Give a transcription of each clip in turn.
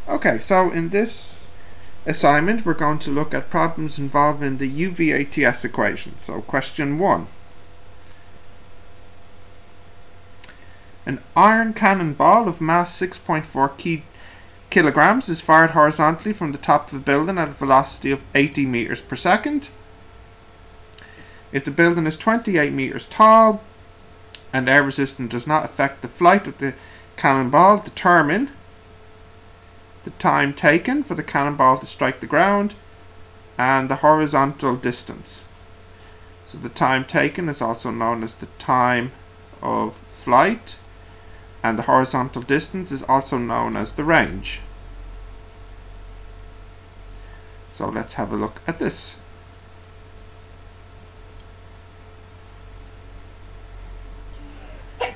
Okay, so in this assignment we're going to look at problems involving the UVATS equation. So question 1. An iron cannonball of mass 6.4 kilograms is fired horizontally from the top of a building at a velocity of 80 meters per second. If the building is 28 meters tall and air resistance does not affect the flight of the cannonball, determine the time taken for the cannonball to strike the ground and the horizontal distance. So the time taken is also known as the time of flight, and the horizontal distance is also known as the range. So let's have a look at this.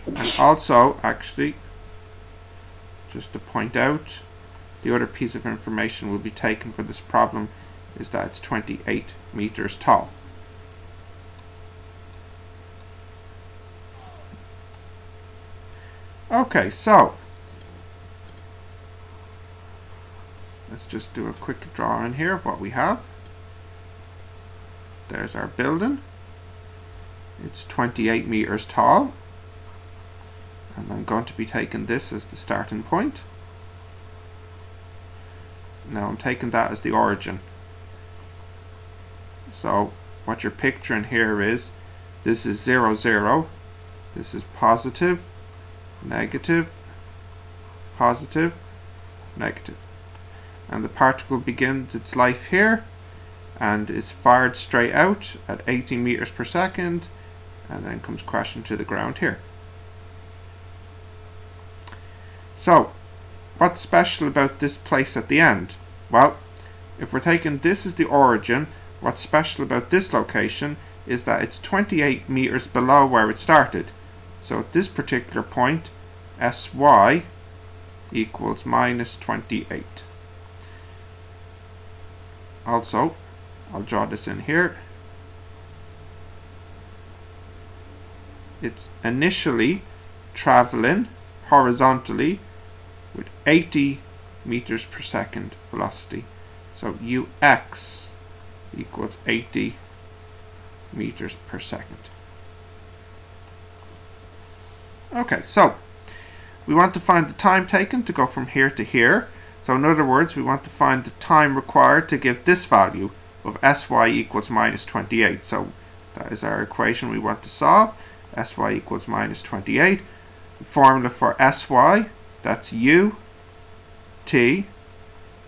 And also, actually, just to point out, the other piece of information will be taken for this problem is that it's 28 meters tall. Okay, so let's just do a quick drawing here of what we have. There's our building. It's 28 meters tall. And I'm going to be taking this as the starting point. Now I'm taking that as the origin. So what you're picturing here is this is 0, 0. This is positive, negative, positive, negative. And the particle begins its life here and is fired straight out at 80 meters per second and then comes crashing to the ground here. So, what's special about this place at the end? Well, if we're taking this as the origin, what's special about this location is that it's 28 meters below where it started. So at this particular point, SY equals minus 28. Also, I'll draw this in here. It's initially traveling horizontally with 80 meters per second velocity. So UX equals 80 meters per second. Okay, so we want to find the time taken to go from here to here. So in other words, we want to find the time required to give this value of SY equals minus 28. So that is our equation we want to solve. SY equals minus 28. The formula for SY, that's U T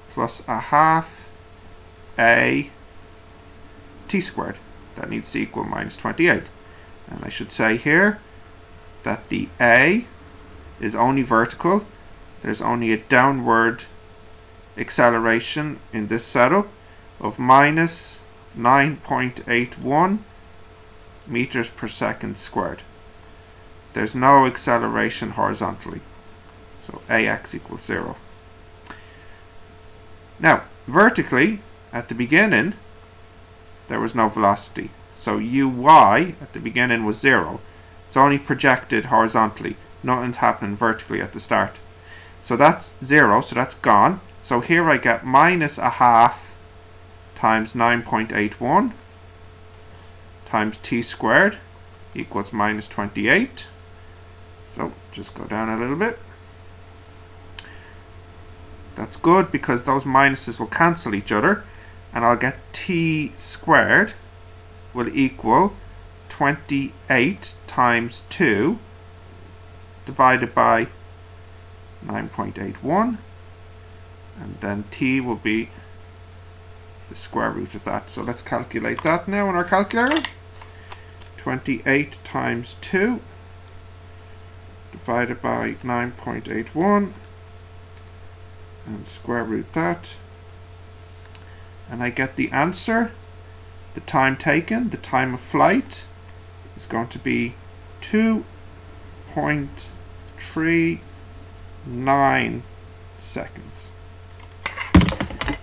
plus a half A T squared. That needs to equal minus 28. And I should say here that the A is only vertical. There's only a downward acceleration in this setup of minus 9.81 meters per second squared. There's no acceleration horizontally. So AX equals 0. Now, vertically, at the beginning, there was no velocity. So UY at the beginning was 0. It's only projected horizontally. Nothing's happening vertically at the start. So that's 0, so that's gone. So here I get minus a half times 9.81 times T squared equals minus 28. So just go down a little bit. That's good because those minuses will cancel each other, and I'll get T squared will equal 28 times 2 divided by 9.81, and then T will be the square root of that. So let's calculate that now on our calculator. 28 times 2 divided by 9.81 and square root that, and I get the answer. The time taken, the time of flight, is going to be 2.39 seconds.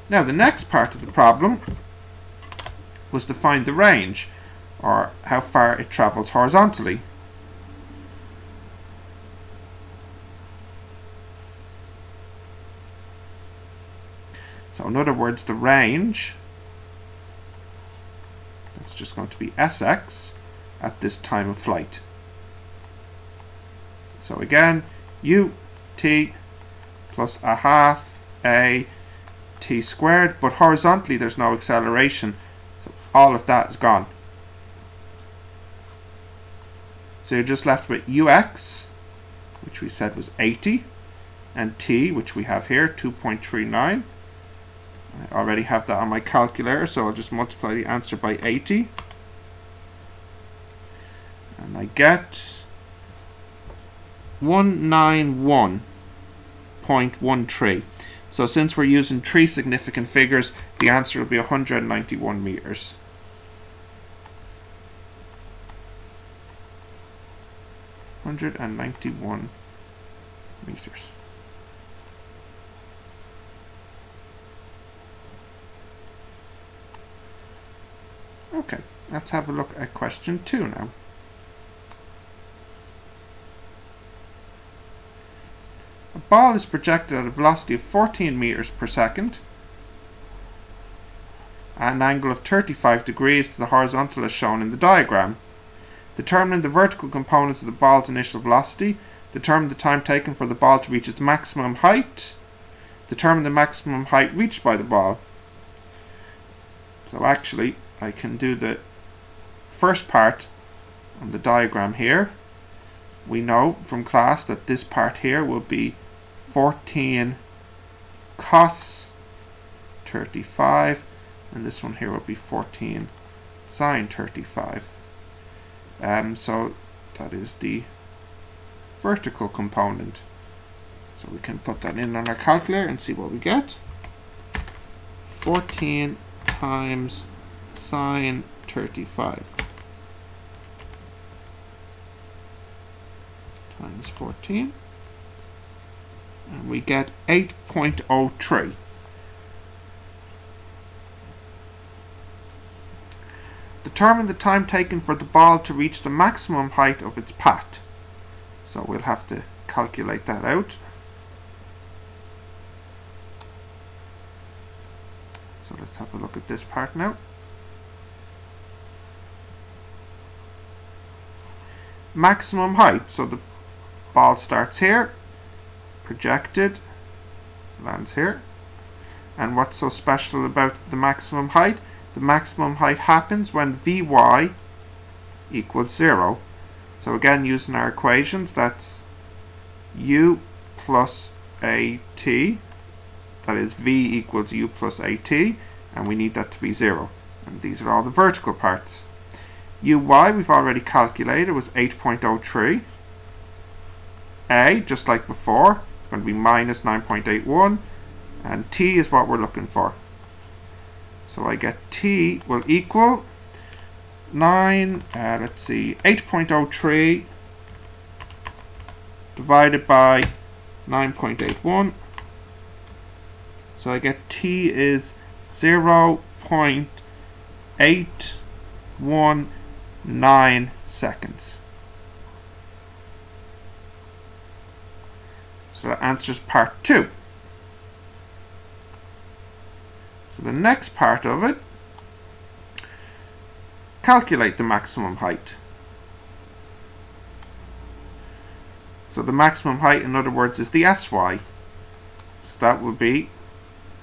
Now the next part of the problem was to find the range, or how far it travels horizontally. So in other words, the range, it's just going to be Sx at this time of flight. So again, ut plus a half a t squared, but horizontally there's no acceleration, so all of that is gone. So you're just left with ux, which we said was 80, and t, which we have here, 2.39. I already have that on my calculator, so I'll just multiply the answer by 80. And I get 191.13. So since we're using 3 significant figures, the answer will be 191 meters. (191 meters). Okay, let's have a look at question 2 now. A ball is projected at a velocity of 14 meters per second at an angle of 35 degrees to the horizontal as shown in the diagram. Determine the vertical components of the ball's initial velocity. Determine the time taken for the ball to reach its maximum height. Determine the maximum height reached by the ball. So actually, I can do the first part on the diagram here. We know from class that this part here will be 14 cos 35, and this one here will be 14 sine 35. So that is the vertical component. So we can put that in on our calculator and see what we get. 14 times sine 35 times 14, and we get 8.03. Determine the time taken for the ball to reach the maximum height of its path. So we'll have to calculate that out. So let's have a look at this part now. Maximum height. So the ball starts here, projected, lands here. And what's so special about the maximum height? The maximum height happens when Vy equals 0. So again, using our equations, that's u plus at, that is v equals u plus at, and we need that to be 0. And these are all the vertical parts. Uy we've already calculated was 8.03. A, just like before, is going to be minus 9.81, and t is what we're looking for. So I get t will equal 8.03 divided by 9.81. So I get t is 0.819 seconds. So that answers part 2. So the next part of it, calculate the maximum height. So the maximum height, in other words, is the sy. So that would be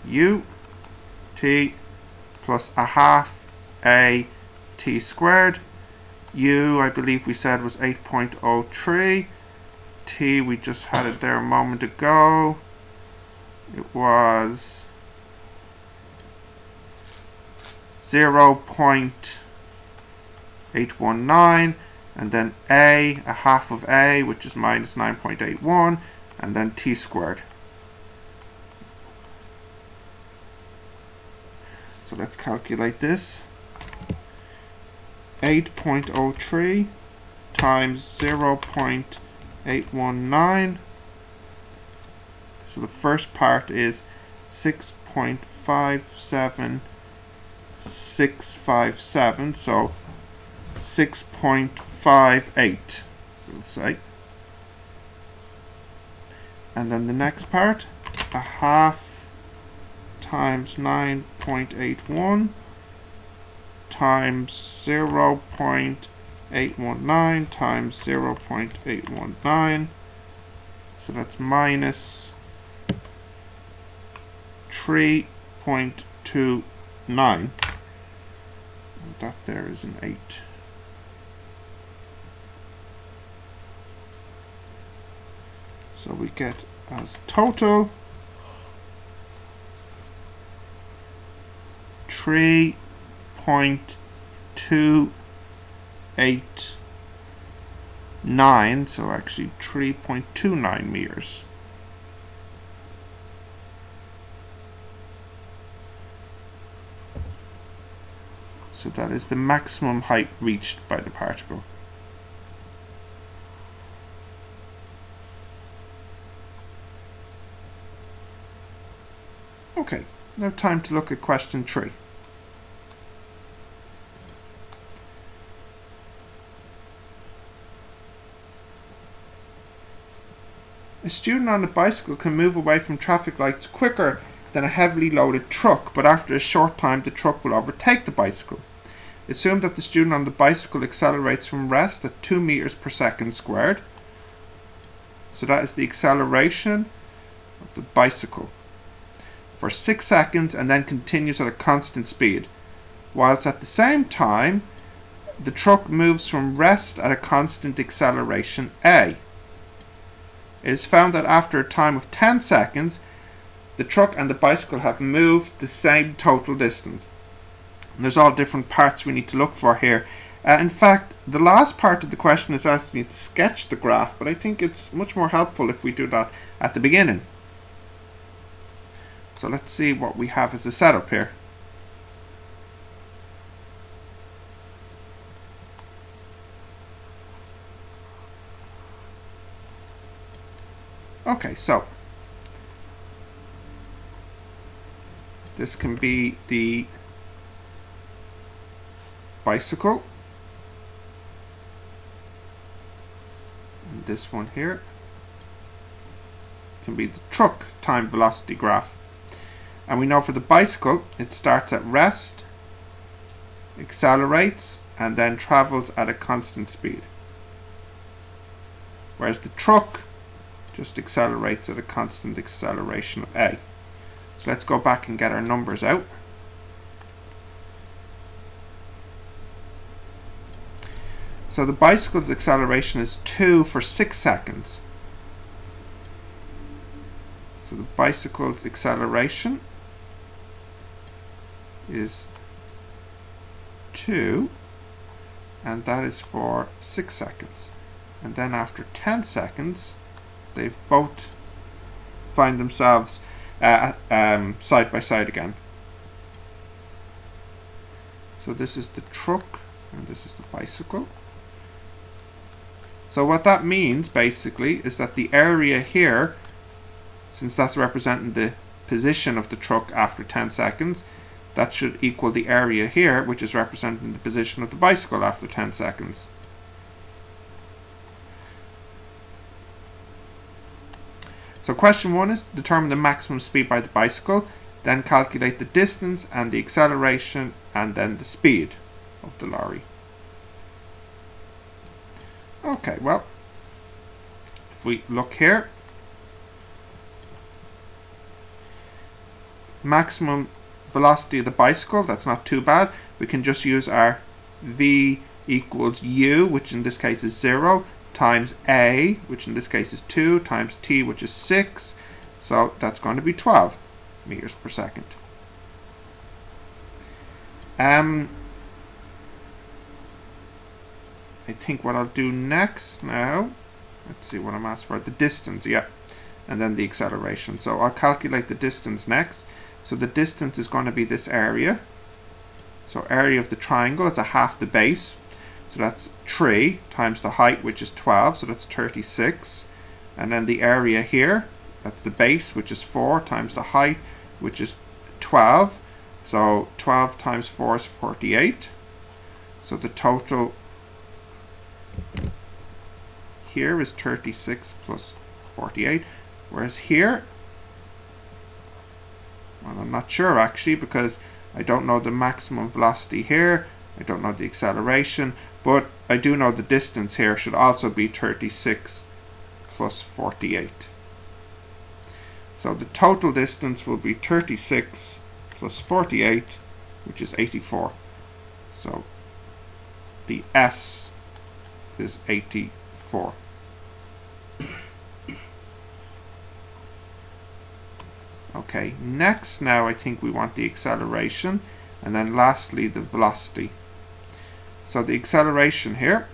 ut plus a half a t squared. U, I believe we said, was 8.03. T, we just had it there a moment ago. It was 0.819, and then a half of a, which is minus 9.81, and then t squared. So let's calculate this. 8.03 times 0.819. So the first part is 6.57657, so 6.58, we'll say. And then the next part, a half times 9.81 times 0.819 times 0.819. So that's minus 3.29. That there is an 8. So we get as total 3.289, so actually 3.29 meters. So that is the maximum height reached by the particle. Okay, now time to look at question 3. A student on a bicycle can move away from traffic lights quicker than a heavily loaded truck, but after a short time the truck will overtake the bicycle. Assume that the student on the bicycle accelerates from rest at 2 meters per second squared. So that is the acceleration of the bicycle for 6 seconds and then continues at a constant speed, whilst at the same time the truck moves from rest at a constant acceleration a. It is found that after a time of 10 seconds the truck and the bicycle have moved the same total distance. And there's all different parts we need to look for here. In fact, the last part of the question is asking you to sketch the graph, but I think it's much more helpful if we do that at the beginning. So let's see what we have as a setup here. Okay, so this can be the bicycle, and this one here can be the truck time velocity graph. And we know for the bicycle it starts at rest, accelerates, and then travels at a constant speed, whereas the truck just accelerates at a constant acceleration of a. So let's go back and get our numbers out. So the bicycle's acceleration is 2 for 6 seconds. So the bicycle's acceleration is 2, and that is for 6 seconds. And then after 10 seconds, they've both find themselves side by side again. So this is the truck and this is the bicycle. So what that means basically is that the area here, since that's representing the position of the truck after 10 seconds, that should equal the area here, which is representing the position of the bicycle after 10 seconds. So question 1 is to determine the maximum speed by the bicycle, then calculate the distance and the acceleration and then the speed of the lorry. Okay, well, if we look here, maximum velocity of the bicycle, that's not too bad. We can just use our v equals u, which in this case is 0, times a, which in this case is 2, times t, which is 6. So that's going to be 12 meters per second. I think what I'll do next now, let's see what I'm asked for, the distance, yeah, and then the acceleration. So I'll calculate the distance next. So the distance is going to be this area. So area of the triangle is a half the base. So that's 3 times the height, which is 12, so that's 36. And then the area here, that's the base, which is 4, times the height, which is 12. So 12 times 4 is 48. So the total here is 36 plus 48. Whereas here, well, I'm not sure actually, because I don't know the maximum velocity here, I don't know the acceleration, but I do know the distance here should also be 36 plus 48. So the total distance will be 36 plus 48, which is 84. So the S is 84. Okay, next now I think we want the acceleration, and then lastly the velocity. So the acceleration here,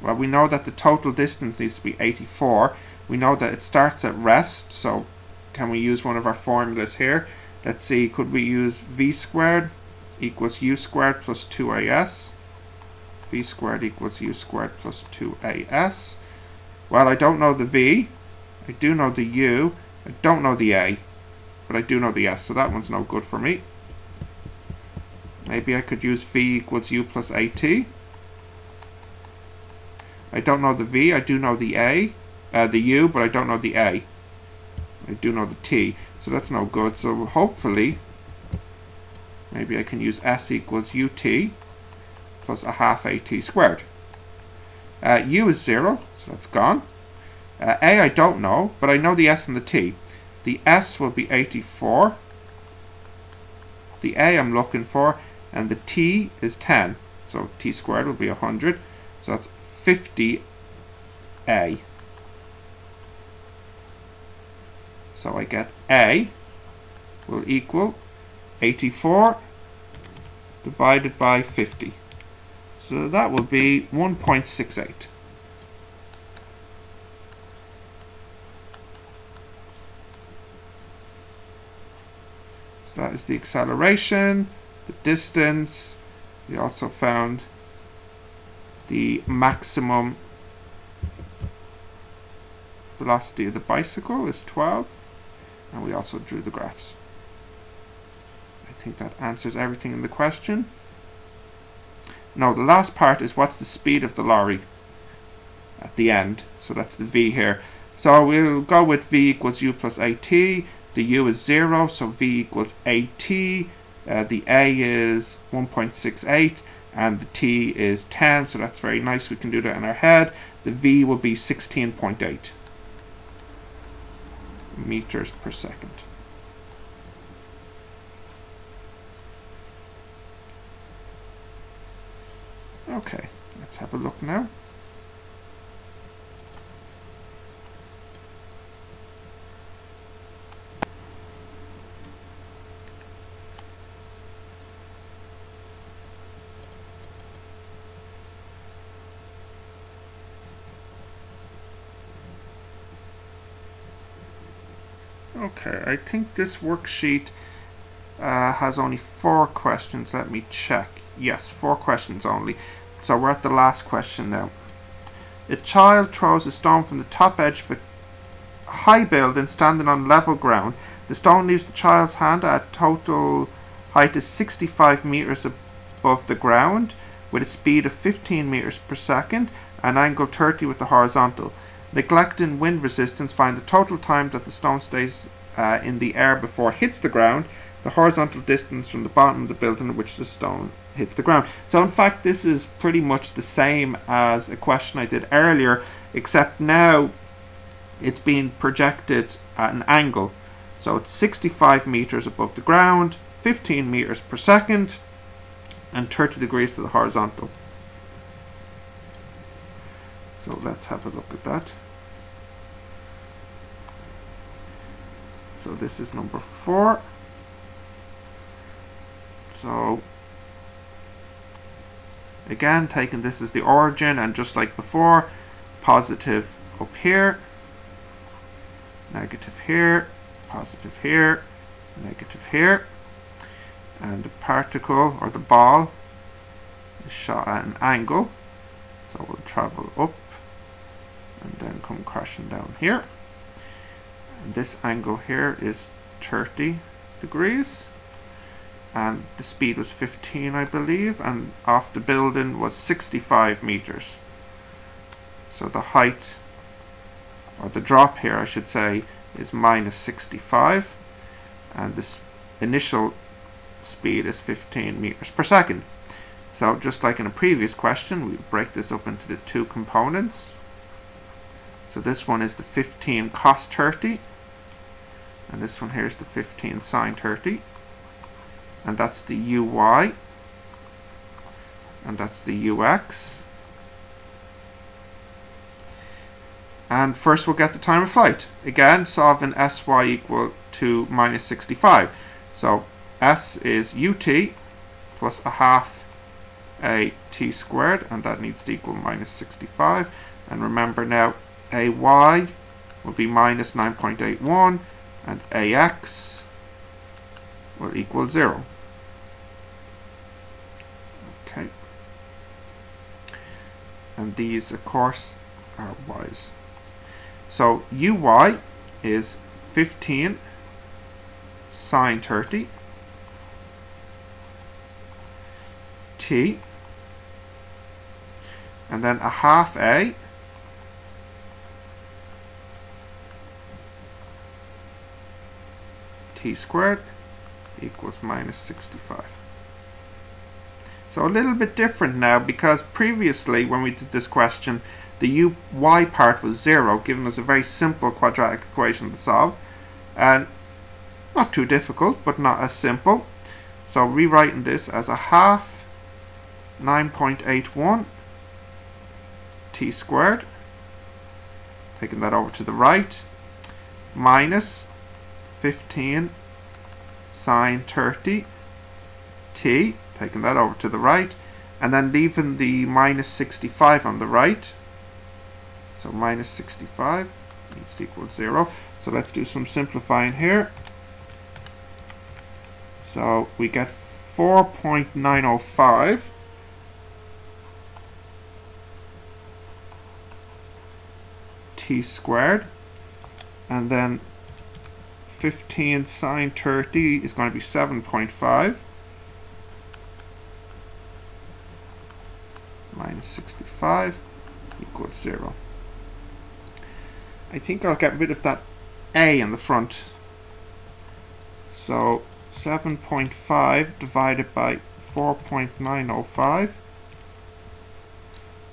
well, we know that the total distance needs to be 84. We know that it starts at rest, so can we use one of our formulas here? Let's see, could we use v squared equals u squared plus 2as? V squared equals u squared plus 2as. Well, I don't know the v, I do know the u, I don't know the a, but I do know the s, so that one's no good for me. Maybe I could use v equals u plus at. I don't know the v, I do know the a, the u, but I don't know the a. I do know the t, so that's no good. So hopefully, maybe I can use s equals ut plus a half at squared. U is 0, so that's gone. A I don't know, but I know the s and the t. The s will be 84. The a I'm looking for, and the t is 10. So t squared will be 100. So that's 50 a. So I get a will equal 84 divided by 50. So that will be 1.68. So that is the acceleration, the distance. We also found the maximum velocity of the bicycle is 12, and we also drew the graphs. I think that answers everything in the question. No, the last part is what's the speed of the lorry at the end. So that's the v here. So we'll go with v equals u plus at. The u is 0, so v equals at. The a is 1.68, and the t is 10, so that's very nice. We can do that in our head. The v will be 16.8 meters per second. Okay, let's have a look now. Okay, I think this worksheet has only 4 questions. Let me check. Yes, 4 questions only. So we're at the last question now. A child throws a stone from the top edge of a high building standing on level ground. The stone leaves the child's hand at a total height of 65 meters above the ground with a speed of 15 meters per second and angle 30 with the horizontal. Neglecting wind resistance, find the total time that the stone stays in the air before it hits the ground, the horizontal distance from the bottom of the building at which the stone hits the ground. So in fact this is pretty much the same as a question I did earlier, except now it's being projected at an angle. So it's 65 meters above the ground, 15 meters per second, and 30 degrees to the horizontal. So let's have a look at that. So this is number 4. So again, taking this as the origin, and just like before, positive up here, negative here, positive here, negative here, and the particle or the ball is shot at an angle, so we'll travel up and then come crashing down here, and this angle here is 30 degrees, and the speed was 15 I believe, and off the building was 65 meters. So the height, or the drop here I should say, is minus 65. and this initial speed is 15 meters per second. So just like in a previous question, we break this up into the two components. So this one is the 15 cos 30, and this one here is the 15 sine 30, and that's the uy, and that's the ux. And first we'll get the time of flight. Again, solving sy equal to minus 65. So s is ut plus a half a t squared, and that needs to equal minus 65. And remember now, ay will be minus 9.81, and ax will equal 0. Okay. And these, of course, are y's. So uy is 15 sine 30 t, and then a half a t squared equals minus 65. So a little bit different now, because previously when we did this question, the uy part was 0, giving us a very simple quadratic equation to solve, and not too difficult, but not as simple. So rewriting this as a half 9.81 t squared, taking that over to the right, minus 15 sine 30 t, taking that over to the right, and then leaving the minus 65 on the right. So minus 65 needs to equal 0. So let's do some simplifying here. So we get 4.905 t squared, and then 15 sine 30 is going to be 7.5 minus 65 equals 0. I think I'll get rid of that a in the front. So 7.5 divided by 4.905,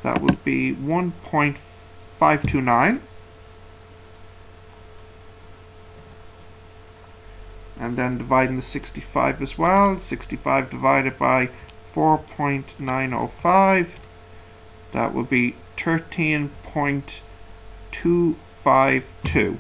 that would be 1.529, and then dividing the 65 as well, 65 divided by 4.905, that would be 13.252.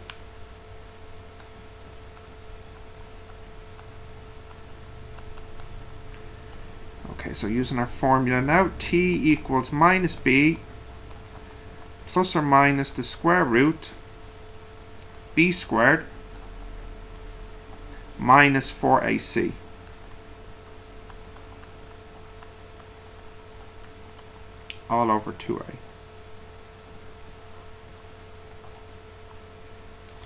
Okay, so using our formula now, t equals minus b plus or minus the square root b squared minus 4ac. All over 2a.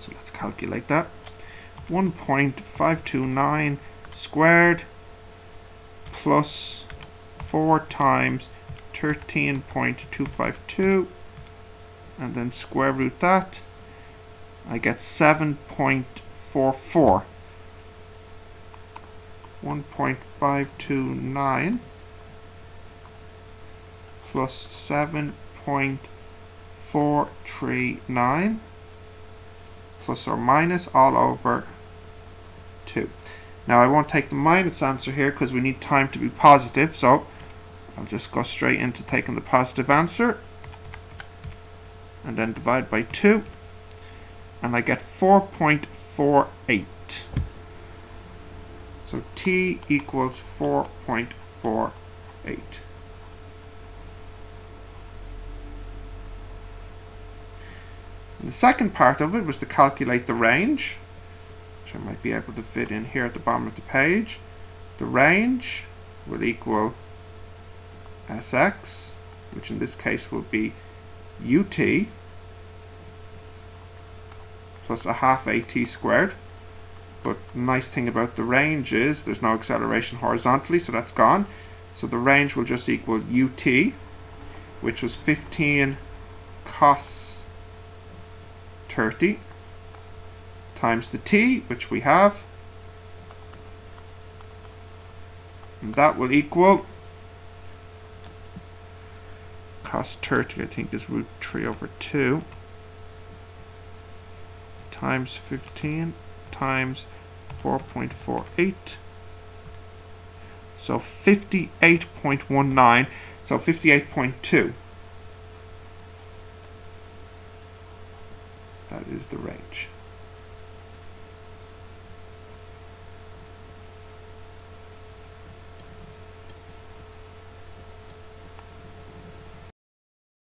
So let's calculate that. 1.529 squared plus 4 times 13.252, and then square root that. I get 7.44. 1.529 plus 7.439 plus or minus all over 2. Now I won't take the minus answer here because we need time to be positive, so I'll just go straight into taking the positive answer and then divide by 2, and I get 4.48. So t equals 4.48. The second part of it was to calculate the range, which I might be able to fit in here at the bottom of the page. The range will equal Sx, which in this case will be ut plus a half at squared. But the nice thing about the range is there's no acceleration horizontally, so that's gone. So the range will just equal ut, which was 15 cos 30 times the t, which we have, And that will equal cos 30, I think, is root 3 over 2 times 15 times 4.48. So 58.19, so 58.2. That is the range.